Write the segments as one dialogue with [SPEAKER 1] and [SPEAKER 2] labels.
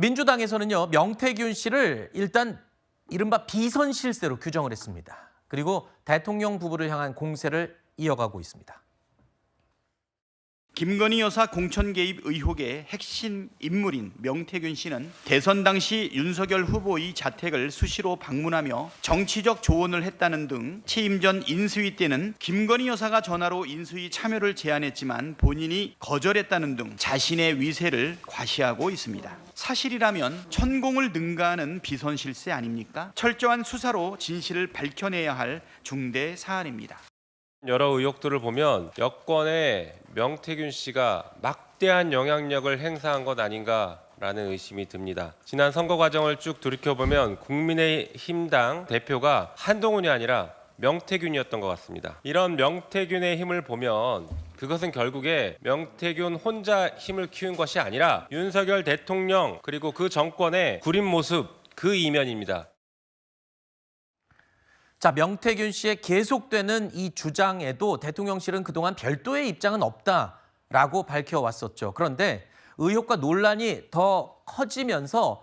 [SPEAKER 1] 민주당에서는요, 명태균 씨를 일단 이른바 비선 실세로 규정을 했습니다. 그리고 대통령 부부를 향한 공세를 이어가고 있습니다.
[SPEAKER 2] 김건희 여사 공천 개입 의혹의 핵심 인물인 명태균 씨는 대선 당시 윤석열 후보의 자택을 수시로 방문하며 정치적 조언을 했다는 등 취임 전 인수위 때는 김건희 여사가 전화로 인수위 참여를 제안했지만 본인이 거절했다는 등 자신의 위세를 과시하고 있습니다. 사실이라면 천공을 능가하는 비선 실세 아닙니까? 철저한 수사로 진실을 밝혀내야 할 중대 사안입니다.
[SPEAKER 3] 여러 의혹들을 보면 여권에 명태균 씨가 막대한 영향력을 행사한 것 아닌가라는 의심이 듭니다. 지난 선거 과정을 쭉 돌이켜보면 국민의힘당 대표가 한동훈이 아니라 명태균이었던 것 같습니다. 이런 명태균의 힘을 보면 그것은 결국에 명태균 혼자 힘을 키운 것이 아니라 윤석열 대통령 그리고 그 정권의 구린 모습 그 이면입니다.
[SPEAKER 1] 자, 명태균 씨의 계속되는 이 주장에도 대통령실은 그동안 별도의 입장은 없다라고 밝혀왔었죠. 그런데 의혹과 논란이 더 커지면서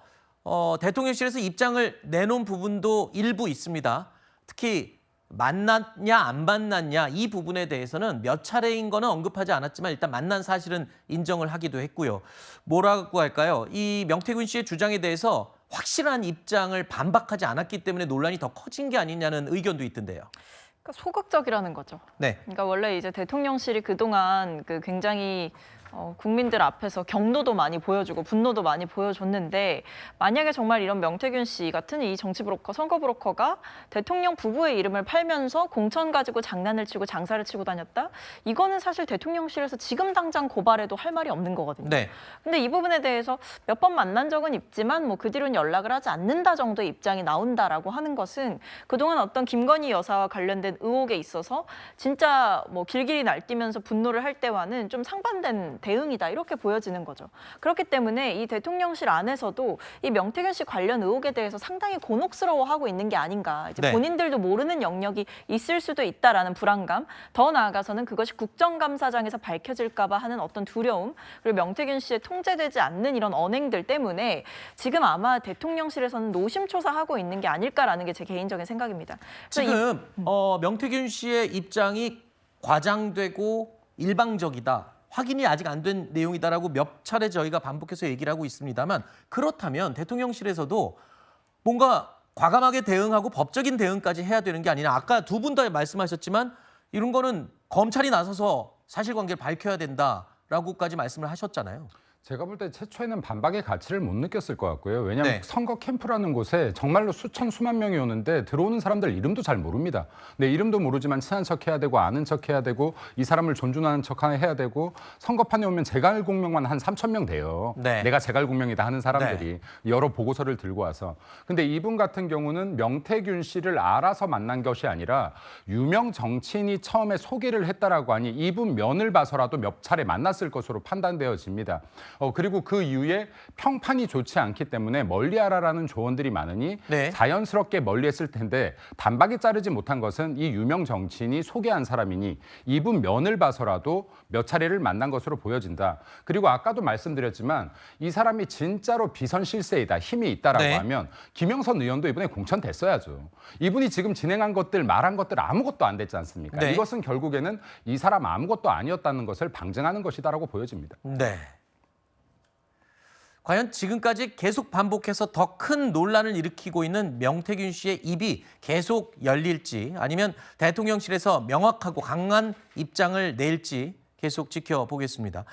[SPEAKER 1] 대통령실에서 입장을 내놓은 부분도 일부 있습니다. 특히 만났냐 안 만났냐 이 부분에 대해서는 몇 차례인 거는 언급하지 않았지만 일단 만난 사실은 인정을 하기도 했고요. 뭐라고 할까요? 이 명태균 씨의 주장에 대해서 확실한 입장을 반박하지 않았기 때문에 논란이 더 커진 게 아니냐는 의견도 있던데요.
[SPEAKER 4] 그러니까 소극적이라는 거죠.
[SPEAKER 1] 네.
[SPEAKER 4] 그러니까 원래 이제 대통령실이 그동안 굉장히 국민들 앞에서 경로도 많이 보여주고 분노도 많이 보여줬는데 만약에 정말 이런 명태균 씨 같은 이 정치 브로커, 선거 브로커가 대통령 부부의 이름을 팔면서 공천 가지고 장난을 치고 장사를 치고 다녔다? 이거는 사실 대통령실에서 지금 당장 고발해도 할 말이 없는 거거든요.
[SPEAKER 1] 네.
[SPEAKER 4] 근데 이 부분에 대해서 몇 번 만난 적은 있지만 뭐 그 뒤로는 연락을 하지 않는다 정도의 입장이 나온다라고 하는 것은 그동안 어떤 김건희 여사와 관련된 의혹에 있어서 진짜 뭐 길길이 날뛰면서 분노를 할 때와는 좀 상반된 대응이다 이렇게 보여지는 거죠. 그렇기 때문에 이 대통령실 안에서도 이 명태균 씨 관련 의혹에 대해서 상당히 곤혹스러워하고 있는 게 아닌가. 이제
[SPEAKER 1] 네.
[SPEAKER 4] 본인들도 모르는 영역이 있을 수도 있다라는 불안감, 더 나아가서는 그것이 국정감사장에서 밝혀질까 봐 하는 어떤 두려움, 그리고 명태균 씨의 통제되지 않는 이런 언행들 때문에 지금 아마 대통령실에서는 노심초사하고 있는 게 아닐까라는 게 제 개인적인 생각입니다.
[SPEAKER 1] 지금 명태균 씨의 입장이 과장되고 일방적이다. 확인이 아직 안 된 내용이다라고 몇 차례 저희가 반복해서 얘기를 하고 있습니다만 그렇다면 대통령실에서도 뭔가 과감하게 대응하고 법적인 대응까지 해야 되는 게 아니라 아까 두 분 다 말씀하셨지만 이런 거는 검찰이 나서서 사실관계를 밝혀야 된다라고까지 말씀을 하셨잖아요.
[SPEAKER 5] 제가 볼 때 최초에는 반박의 가치를 못 느꼈을 것 같고요. 왜냐하면
[SPEAKER 1] 네.
[SPEAKER 5] 선거 캠프라는 곳에 정말로 수천 수만 명이 오는데 들어오는 사람들 이름도 잘 모릅니다. 내 이름도 모르지만 친한 척 해야 되고 아는 척 해야 되고 이 사람을 존중하는 척 해야 되고 선거판에 오면 제갈공명만 한 3,000명 돼요.
[SPEAKER 1] 네.
[SPEAKER 5] 내가 제갈공명이다 하는 사람들이 여러 보고서를 들고 와서. 근데 이분 같은 경우는 명태균 씨를 알아서 만난 것이 아니라 유명 정치인이 처음에 소개를 했다라고 하니 이분 면을 봐서라도 몇 차례 만났을 것으로 판단되어집니다. 그리고 그 이후에 평판이 좋지 않기 때문에 멀리하라라는 조언들이 많으니
[SPEAKER 1] 네.
[SPEAKER 5] 자연스럽게 멀리했을 텐데 단박에 자르지 못한 것은 이 유명 정치인이 소개한 사람이니 이분 면을 봐서라도 몇 차례를 만난 것으로 보여진다. 그리고 아까도 말씀드렸지만 이 사람이 진짜로 비선 실세이다, 힘이 있다라고
[SPEAKER 1] 네.
[SPEAKER 5] 하면 김영선 의원도 이번에 공천됐어야죠. 이분이 지금 진행한 것들, 말한 것들 아무것도 안 됐지 않습니까?
[SPEAKER 1] 네.
[SPEAKER 5] 이것은 결국에는 이 사람 아무것도 아니었다는 것을 방증하는 것이다라고 보여집니다.
[SPEAKER 1] 네. 과연 지금까지 계속 반복해서 더 큰 논란을 일으키고 있는 명태균 씨의 입이 계속 열릴지 아니면 대통령실에서 명확하고 강한 입장을 낼지 계속 지켜보겠습니다.